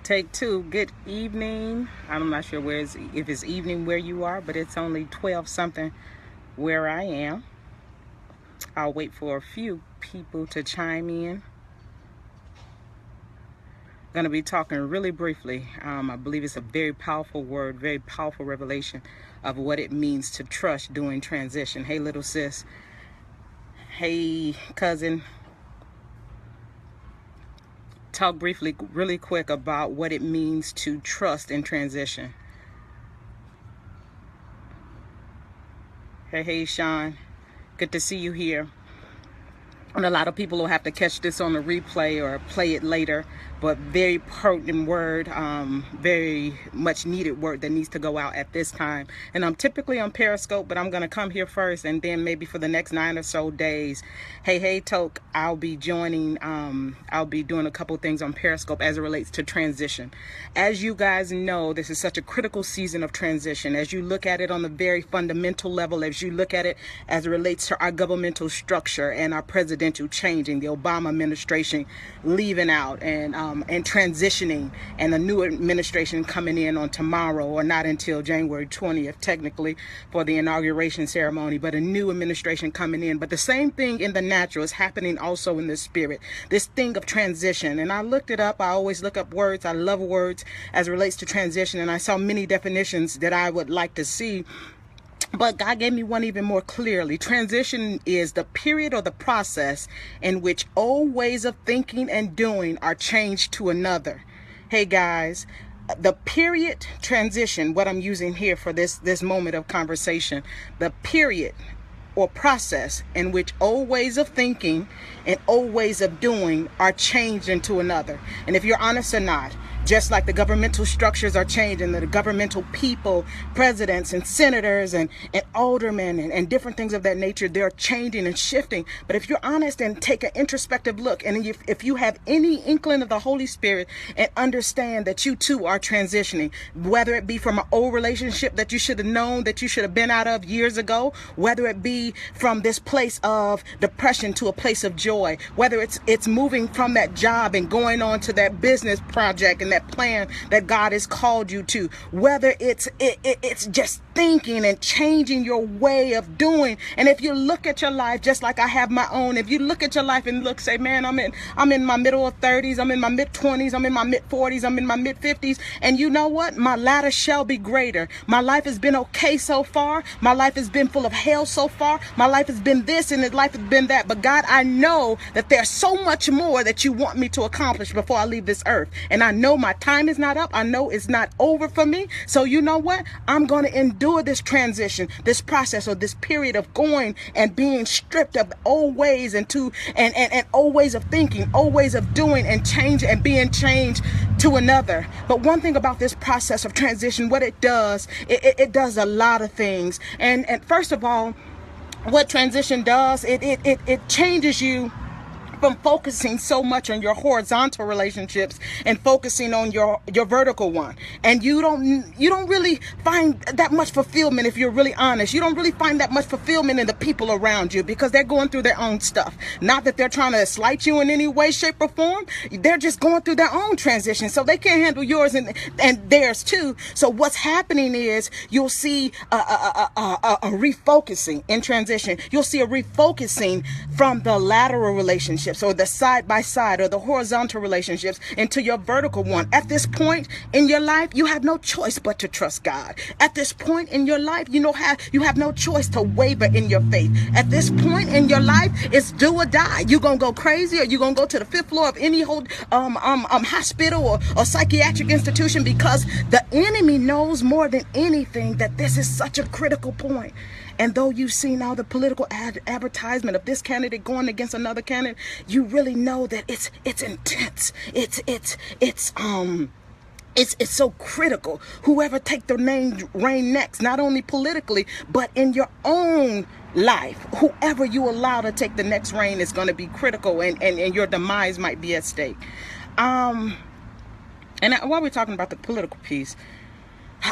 Take two. Good evening. I'm not sure if it's evening where you are, but it's only 12 something where I am. I'll wait for a few people to chime in. Going to be talking really briefly. I believe it's a very powerful word, very powerful revelation of what it means to trust during transition. Hey, little sis. Hey, cousin. Talk briefly, really quick, about what it means to trust in transition. Hey, Sean. Good to see you here. And a lot of people will have to catch this on the replay or play it later, but very pertinent word, very much needed word that needs to go out at this time. And I'm typically on Periscope, but I'm going to come here first, and then maybe for the next 9 or so days, hey, Toke, I'll be joining, I'll be doing a couple things on Periscope as it relates to transition. As you guys know, this is such a critical season of transition. As you look at it on the very fundamental level, as you look at it as it relates to our governmental structure and our presidential changing, the Obama administration leaving out and transitioning, and a new administration coming in on tomorrow, or not until January 20th technically for the inauguration ceremony, but a new administration coming in. But the same thing in the natural is happening also in the spirit, this thing of transition. And I looked it up. I always look up words. I love words as it relates to transition, and I saw many definitions that I would like to see. But God gave me one even more clearly. Transition is the period or the process in which old ways of thinking and doing are changed to another. Hey guys, the period transition, what I'm using here for this moment of conversation, the period or process in which old ways of thinking and old ways of doing are changed into another. And if you're honest or not, just like the governmental structures are changing, the governmental people, presidents and senators and aldermen and different things of that nature, they're changing and shifting. But if you're honest and take an introspective look, and if you have any inkling of the Holy Spirit and understand that you too are transitioning, whether it be from an old relationship that you should have known, that you should have been out of years ago, whether it be from this place of depression to a place of joy, whether it's moving from that job and going on to that business project and that plan that God has called you to, whether it's just thinking and changing your way of doing. And if you look at your life just like I have my own, if you look at your life and look, say, man, I'm in my middle of 30s, I'm in my mid 20s, I'm in my mid 40s, I'm in my mid 50s, and you know what? My latter shall be greater. My life has been okay so far. My life has been full of hell so far. My life has been this and life has been that. But God, I know that there's so much more that you want me to accomplish before I leave this earth. And I know my time is not up. I know it's not over for me. So you know what? I'm going to endure this transition, this process, or this period of going and being stripped of old ways and old ways of thinking, old ways of doing, and change and being changed to another. But one thing about this process of transition, what it does, it does a lot of things. And first of all, what transition does, it changes you from focusing so much on your horizontal relationships and focusing on your vertical one. And you don't really find that much fulfillment. If you're really honest, you don't really find that much fulfillment in the people around you, because they're going through their own stuff. Not that they're trying to slight you in any way, shape, or form. They're just going through their own transition, so they can't handle yours and theirs too. So what's happening is you'll see a refocusing in transition. You'll see a refocusing from the lateral relationship, or the side by side or the horizontal relationships, into your vertical one. At this point in your life, you have no choice but to trust God. At this point in your life, you have no choice to waver in your faith. At this point in your life, it's do or die. You're gonna go crazy, or you're gonna go to the 5th floor of any hospital or psychiatric institution, because the enemy knows more than anything that this is such a critical point. And though you've seen all the political advertisement of this candidate going against another candidate, you really know that it's intense. It's so critical. Whoever take the reign next, not only politically, but in your own life, whoever you allow to take the next reign is going to be critical, and your demise might be at stake. And while we're talking about the political piece,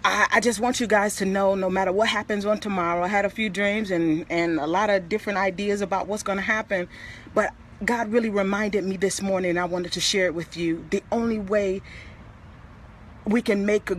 I just want you guys to know, no matter what happens on tomorrow, I had a few dreams and a lot of different ideas about what's going to happen, but God really reminded me this morning, and I wanted to share it with you. The only way we can make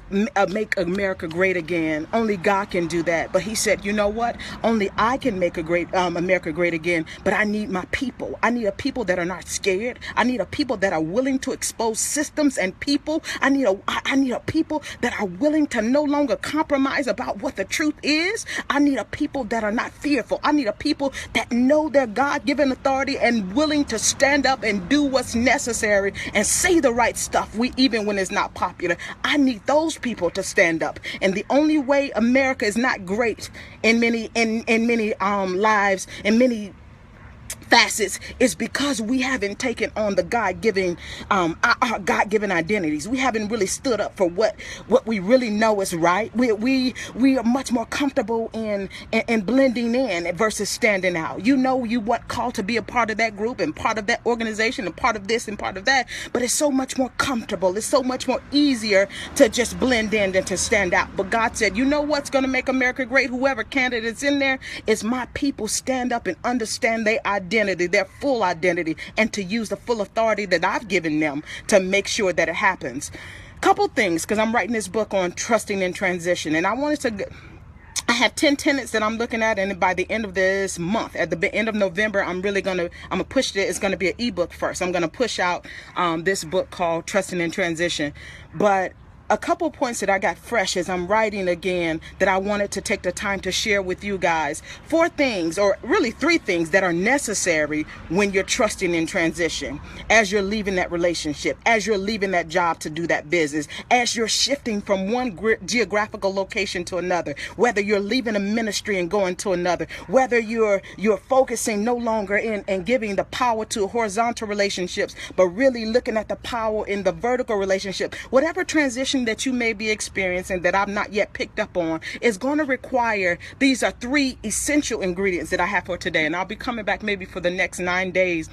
make America great again. Only God can do that. But he said, you know what? Only I can make America great again. But I need my people. I need a people that are not scared. I need a people that are willing to expose systems and people. I need a people that are willing to no longer compromise about what the truth is. I need a people that are not fearful. I need a people that know their God-given authority and willing to stand up and do what's necessary and say the right stuff, even when it's not popular. I need those people to stand up. And the only way America is not great in many lives, in many facets, is because we haven't taken on the God-given our God-given identities. We haven't really stood up for what we really know is right. We are much more comfortable in blending in versus standing out. You know, you want called to be a part of that group and part of that organization and part of this and part of that, but it's so much more comfortable. It's so much more easier to just blend in than to stand out. But God said, you know what's going to make America great? Whoever candidate's in there is my people stand up and understand their identity, their full identity, and to use the full authority that I've given them to make sure that it happens. Couple things, because I'm writing this book on trusting in transition, and I have 10 tenets that I'm looking at, and by the end of this month, at the end of November, I'm gonna push it. It's gonna be an ebook first. I'm gonna push out this book called Trusting in Transition. But a couple points that I got fresh as I'm writing again that I wanted to take the time to share with you guys. 4 things, or really 3 things, that are necessary when you're trusting in transition. As you're leaving that relationship, as you're leaving that job to do that business, as you're shifting from one geographical location to another, whether you're leaving a ministry and going to another, whether you're focusing no longer in and giving the power to horizontal relationships, but really looking at the power in the vertical relationship. Whatever transition that you may be experiencing that I've not yet picked up on is going to require, these are 3 essential ingredients that I have for today, and I'll be coming back maybe for the next 9 days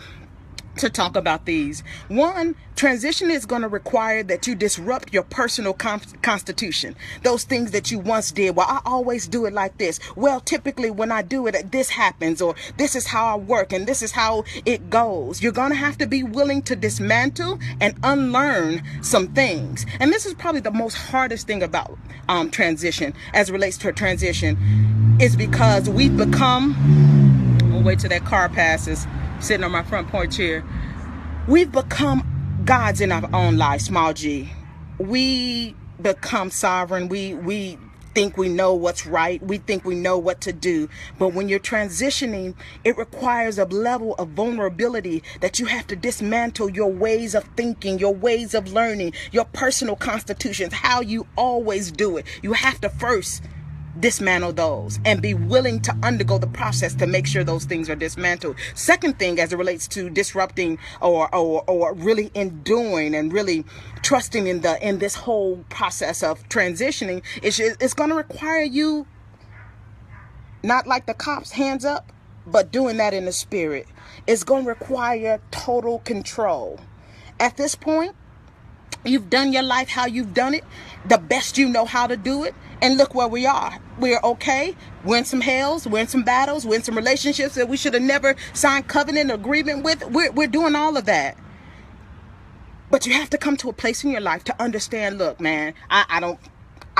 to talk about these. 1, transition is going to require that you disrupt your personal constitution. Those things that you once did. Well, I always do it like this. Well, typically when I do it, this happens, or this is how I work, and this is how it goes. You're going to have to be willing to dismantle and unlearn some things. And this is probably the most hardest thing about transition, as it relates to a transition, is because we've become, we'll wait till that car passes, sitting on my front porch here. We've become gods in our own life, small g. We become sovereign. We think we know what's right. We think we know what to do. But when you're transitioning, it requires a level of vulnerability that you have to dismantle your ways of thinking, your ways of learning, your personal constitutions, how you always do it. You have to first dismantle those and be willing to undergo the process to make sure those things are dismantled. Second thing, as it relates to disrupting or really enduring and really trusting in this whole process of transitioning, it's going to require you, not like the cops, hands up, but doing that in the spirit. It's going to require total control. At this point, you've done your life how you've done it, the best you know how to do it. And look where we are. We're okay. We're in some hells. We're in some battles. We're in some relationships that we should have never signed covenant agreement with. We're doing all of that. But you have to come to a place in your life to understand, look, man, I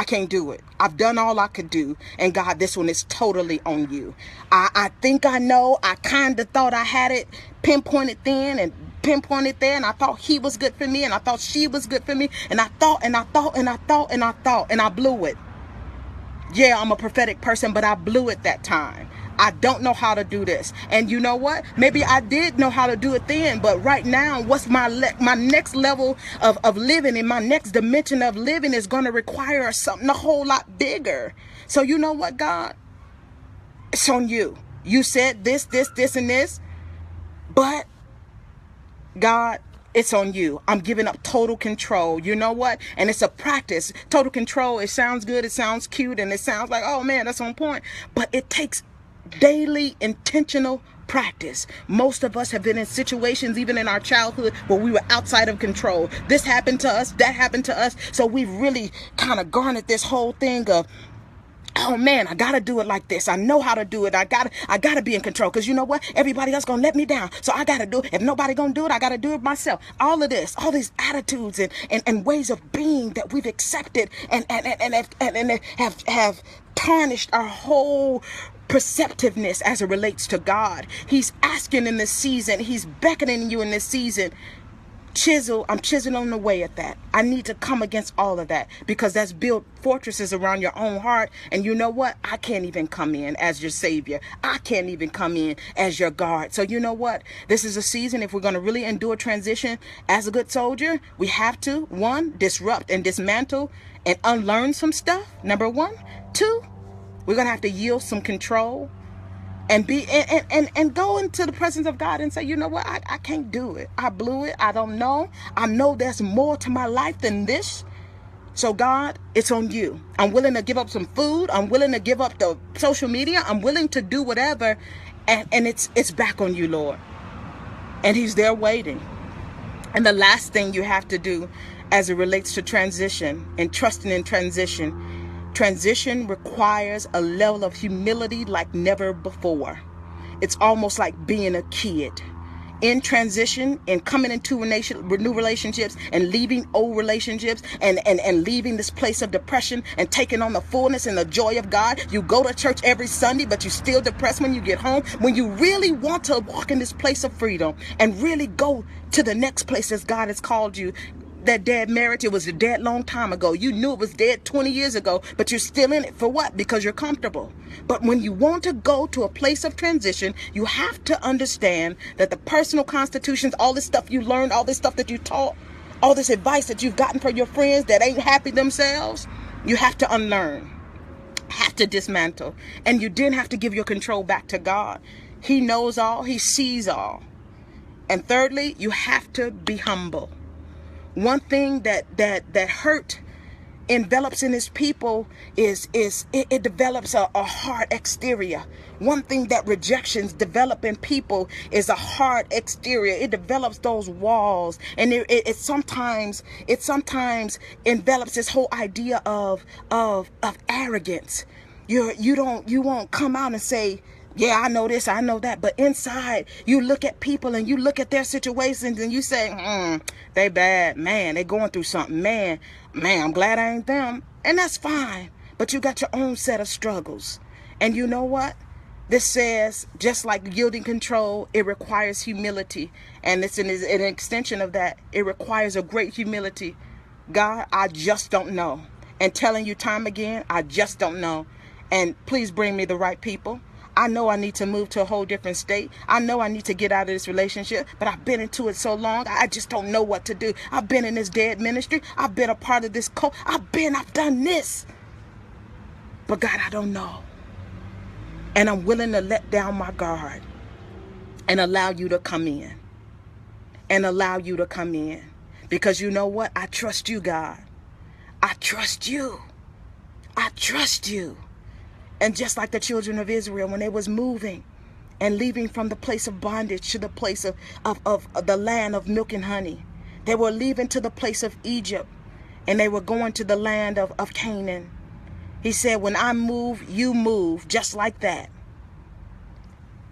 can't do it. I've done all I could do. And God, this one is totally on you. I think I know. I kind of thought I had it pinpointed then and pinpointed there, and I thought he was good for me, and I thought she was good for me, and I thought, and I blew it. Yeah, I'm a prophetic person, but I blew it that time. I don't know how to do this. And you know what? Maybe I did know how to do it then, but right now, what's my next level of living, and my next dimension of living is going to require something a whole lot bigger. So you know what, God? It's on you. You said this, and this, but God, it's on you. I'm giving up total control. You know what? And it's a practice. Total control, it sounds good, it sounds cute, and it sounds like, oh man, that's on point. But it takes daily intentional practice. Most of us have been in situations, even in our childhood, where we were outside of control. This happened to us, that happened to us. So we've really kind of garnered this whole thing of oh man, I gotta do it like this. I know how to do it. I gotta be in control. Because you know what? Everybody else gonna let me down. So I gotta do it. If nobody gonna do it, I gotta do it myself. All of this, all these attitudes and ways of being that we've accepted and have tarnished our whole perceptiveness as it relates to God. He's asking in this season, he's beckoning you in this season. I'm chiseling away at that. I need to come against all of that, because that's built fortresses around your own heart. And you know what? I can't even come in as your savior. I can't even come in as your guard. So you know what? This is a season, if we're going to really endure transition as a good soldier, we have to, one, disrupt and dismantle and unlearn some stuff. Number one. Two, we're going to have to yield some control and be and go into the presence of God and say, you know what, I can't do it. I blew it. I don't know. I know there's more to my life than this. So God, it's on you. I'm willing to give up some food. I'm willing to give up the social media. I'm willing to do whatever. And it's back on you, Lord. And he's there waiting. And the last thing you have to do as it relates to transition and trusting in transition requires a level of humility like never before. It's almost like being a kid. In transition and coming into new relationships and leaving old relationships and leaving this place of depression and taking on the fullness and the joy of God. You go to church every Sunday, but you're still depressed when you get home. When you really want to walk in this place of freedom and really go to the next place as God has called you. That dead marriage, it was a dead long time ago. You knew it was dead 20 years ago, but you're still in it for what? Because you're comfortable. But when you want to go to a place of transition, you have to understand that the personal constitutions, all this stuff you learned, all this stuff that you taught, all this advice that you've gotten from your friends that ain't happy themselves, you have to unlearn, have to dismantle. And you then have to give your control back to God. He knows all, he sees all. And thirdly, you have to be humble. One thing that hurt envelops in his people is it develops a hard exterior. One thing that rejections develop in people is a hard exterior. It develops those walls, and it sometimes envelops this whole idea of arrogance. You won't come out and say, yeah, I know this, I know that. But inside, you look at people and you look at their situations and you say, they bad. Man, they going through something. Man, I'm glad I ain't them. And that's fine. But you got your own set of struggles. And you know what? This says, just like yielding control, it requires humility. And it's an extension of that. It requires a great humility. God, I just don't know. And telling you time again, I just don't know. And please bring me the right people. I know I need to move to a whole different state. I know I need to get out of this relationship, but I've been into it so long, I just don't know what to do. I've been in this dead ministry. I've been a part of this cult. I've done this. But God, I don't know. And I'm willing to let down my guard and allow you to come in. And allow you to come in. Because you know what? I trust you, God. I trust you. I trust you. And just like the children of Israel, when they was moving and leaving from the place of bondage to the place of the land of milk and honey, they were leaving to the place of Egypt and they were going to the land of Canaan. He said, when I move, you move, just like that.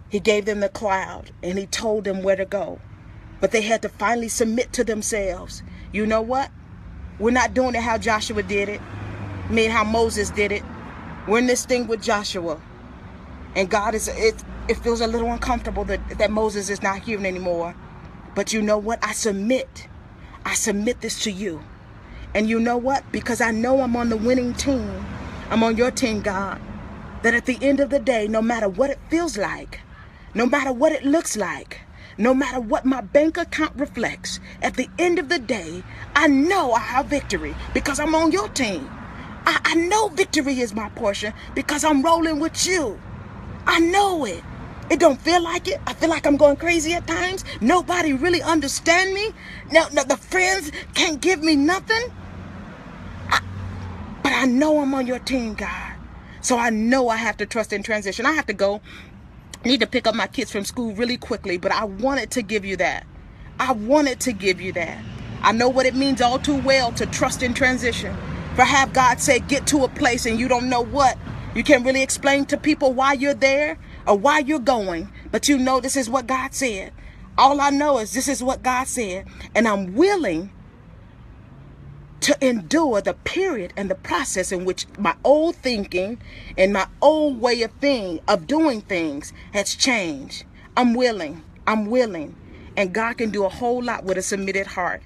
He gave them the cloud and he told them where to go. But they had to finally submit to themselves. You know what? We're not doing it how Joshua did it. How Moses did it. We're in this thing with Joshua. And God it feels a little uncomfortable that Moses is not here anymore. But you know what? I submit this to you. And you know what? Because I know I'm on the winning team. I'm on your team, God. That at the end of the day, no matter what it feels like, no matter what it looks like, no matter what my bank account reflects, at the end of the day, I know I have victory because I'm on your team. I know victory is my portion because I'm rolling with you. I know it. It don't feel like it. I feel like I'm going crazy at times. Nobody really understand me. No, the friends can't give me nothing. But I know I'm on your team, God. So I know I have to trust in transition. I have to go. I need to pick up my kids from school really quickly, but I wanted to give you that. I wanted to give you that. I know what it means all too well to trust in transition. For have God say, get to a place and you don't know what You can't really explain to people why you're there or why you're going, but you know this is what God said. All I know is this is what God said, and I'm willing to endure the period and the process in which my old thinking and my old way of doing things has changed. I'm willing, and God can do a whole lot with a submitted heart.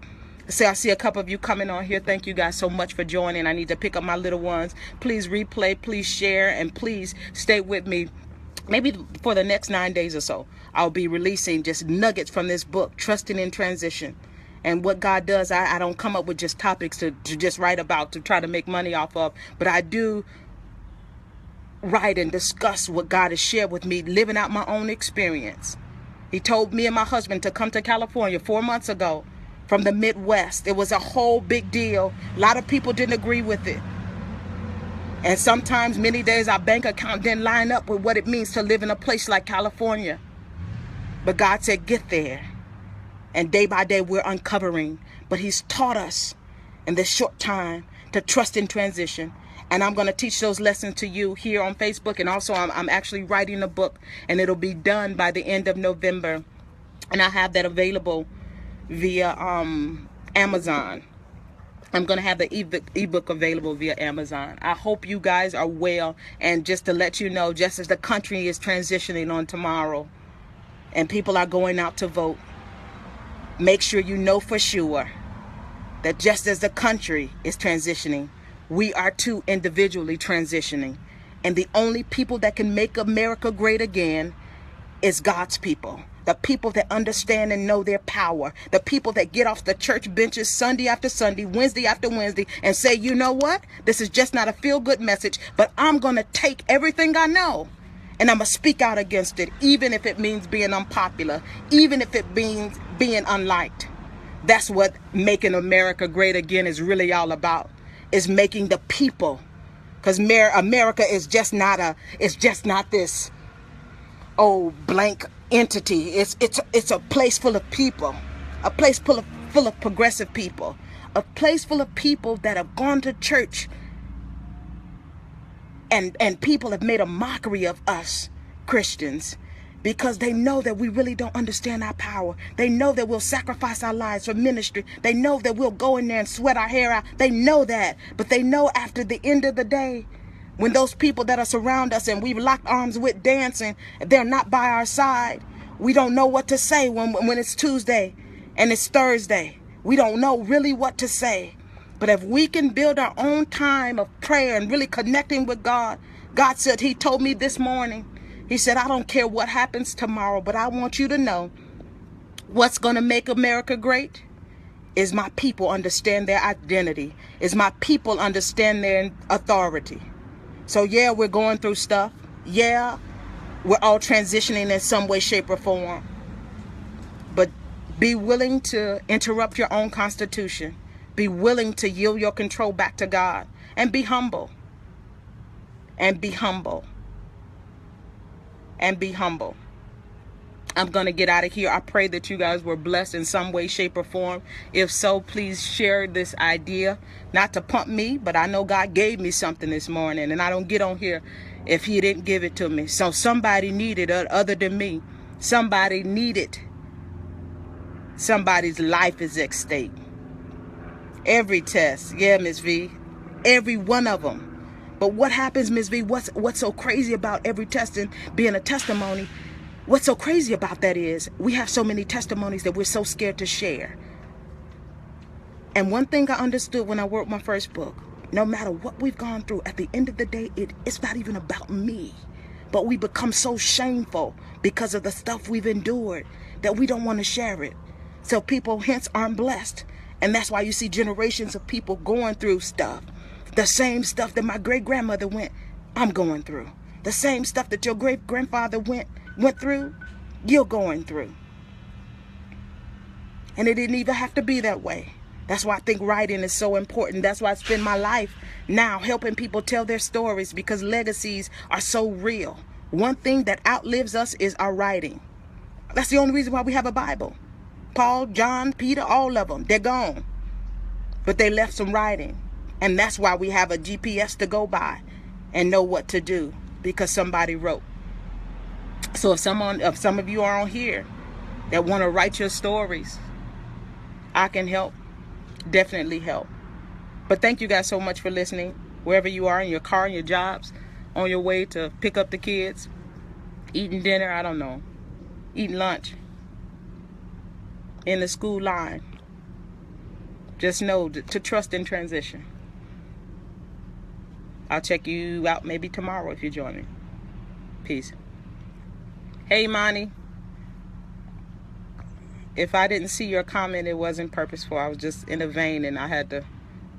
So I see a couple of you coming on here. Thank you guys so much for joining. I need to pick up my little ones. Please replay, please share, and please stay with me. Maybe for the next 9 days or so, I'll be releasing just nuggets from this book, Trusting in Transition. And what God does, I don't come up with just topics to just write about, to try to make money off of, but I do write and discuss what God has shared with me, living out my own experience. He told me and my husband to come to California 4 months ago from the Midwest. It was a whole big deal. A lot of people didn't agree with it. And sometimes, many days, our bank account didn't line up with what it means to live in a place like California. But God said, get there. And day by day, we're uncovering. But he's taught us in this short time to trust in transition. And I'm going to teach those lessons to you here on Facebook. And also, I'm actually writing a book. And it'll be done by the end of November. And I have that available via Amazon. I'm going to have the ebook available via Amazon. I hope you guys are well. And just to let you know, just as the country is transitioning on tomorrow and people are going out to vote, make sure you know for sure that just as the country is transitioning, we are too individually transitioning. And the only people that can make America great again is God's people. The people that understand and know their power. The people that get off the church benches Sunday after Sunday, Wednesday after Wednesday, and say, you know what? This is just not a feel-good message, but I'm going to take everything I know and I'm going to speak out against it, even if it means being unpopular, even if it means being unliked. That's what making America great again is really all about, is making the people. Because America is just not this blank entity. It's a place full of people, a place full of progressive people, a place full of people that have gone to church, and people have made a mockery of us Christians because they know that we really don't understand our power. They know that we'll sacrifice our lives for ministry. They know that we'll go in there and sweat our hair out. They know that, but they know after the end of the day, when those people that are surround us and we've locked arms with dancing, they're not by our side. We don't know what to say when it's Tuesday and it's Thursday. We don't know really what to say. But if we can build our own time of prayer and really connecting with God, God said, he told me this morning, he said, I don't care what happens tomorrow, but I want you to know what's going to make America great is my people understand their identity, is my people understand their authority. So yeah, we're going through stuff. Yeah, we're all transitioning in some way, shape, or form. But be willing to interrupt your own constitution. Be willing to yield your control back to God. And be humble. And be humble. And be humble. I'm going to get out of here. I pray that you guys were blessed in some way, shape, or form. If so, please share this idea. Not to pump me, but I know God gave me something this morning. And I don't get on here if he didn't give it to me. So somebody needed it other than me. Somebody needed. Somebody's life is at stake. Every test. Yeah, Miss V. Every one of them. But what happens, Miss V? What's so crazy about every test and being a testimony? What's so crazy about that is we have so many testimonies that we're so scared to share. And one thing I understood when I wrote my first book, no matter what we've gone through, at the end of the day, it's not even about me. But we become so shameful because of the stuff we've endured that we don't want to share it. So people hence aren't blessed. And that's why you see generations of people going through stuff. The same stuff that my great-grandmother went, I'm going through. The same stuff that your great-grandfather went through, you're going through. And it didn't even have to be that way. That's why I think writing is so important. That's why I spend my life now helping people tell their stories, because legacies are so real. One thing that outlives us is our writing. That's the only reason why we have a Bible. Paul, John, Peter, all of them, they're gone. But they left some writing. And that's why we have a GPS to go by. and know what to do because somebody wrote. So if some of you are on here that want to write your stories, I can help, definitely help. But thank you guys so much for listening. Wherever you are, in your car, in your jobs, on your way to pick up the kids, eating dinner, I don't know, eating lunch, in the school line, just know to trust in transition. I'll check you out maybe tomorrow if you join me. Peace. Hey, Monty. If I didn't see your comment, it wasn't purposeful. I was just in a vein and I had to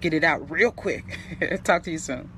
get it out real quick. Talk to you soon.